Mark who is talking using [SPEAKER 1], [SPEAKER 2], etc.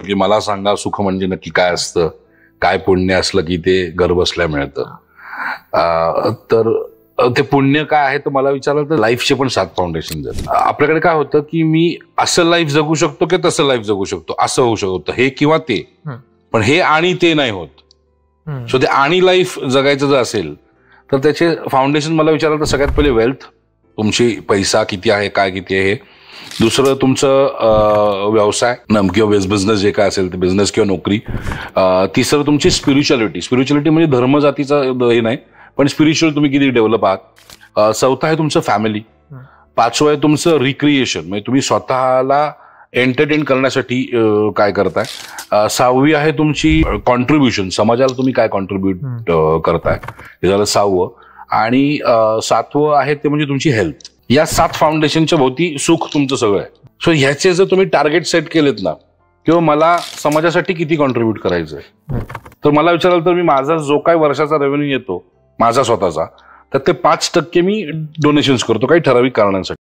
[SPEAKER 1] की मला सांगा सुख म्हणजे नक्की काय असतं, काय पुण्य असलं की ते घर बसल्या मिळतं. तर ते पुण्य काय आहे तर मला विचारलं तर लाईफचे पण 7 फाउंडेशन आहेत. आपल्याकडे काय होतं की मी असं लाईफ जगू शकतो की तसं लाईफ जगू शकतो, असं होऊ शकतं, हे किंवा ते, पण हे आणि ते नाही होत. सो ते आणि लाईफ जगायचं जर असेल तर त्याचे फाउंडेशन मला विचारलं तर सगळ्यात पहिले वेल्थ, तुमची पैसा किती आहे, काय किती आहे. दुसरं तुमचं व्यवसाय किंवा बिझनेस जे काय असेल ते बिझनेस किंवा नोकरी. तिसरं तुमची स्पिरिच्युअलिटी म्हणजे धर्म जातीचा हे नाही, पण स्पिरिच्युअल तुम्ही किती डेव्हलप आहात. चौथा आहे तुमचं फॅमिली. पाचवं आहे तुमचं रिक्रिएशन, म्हणजे तुम्ही स्वतःला एंटरटेन करण्यासाठी काय करताय. सहावी आहे तुमची कॉन्ट्रीब्युशन, समाजाला तुम्ही काय कॉन्ट्रीब्युट करताय, हे झालं 6वं. आणि 7वं आहे ते म्हणजे तुमची हेल्थ. या 7 फाउंडेशनच्या भोवती सुख तुमचं सगळं आहे. सो ह्याचे जर तुम्ही टार्गेट सेट केलेत ना, किंवा मला समाजासाठी किती कॉन्ट्रीब्युट करायचंय, तर मला विचाराल तर मी माझा जो काही वर्षाचा रेव्हेन्यू येतो माझा स्वतःचा, तर ते 5% मी डोनेशन्स करतो काही ठराविक कारणांसाठी.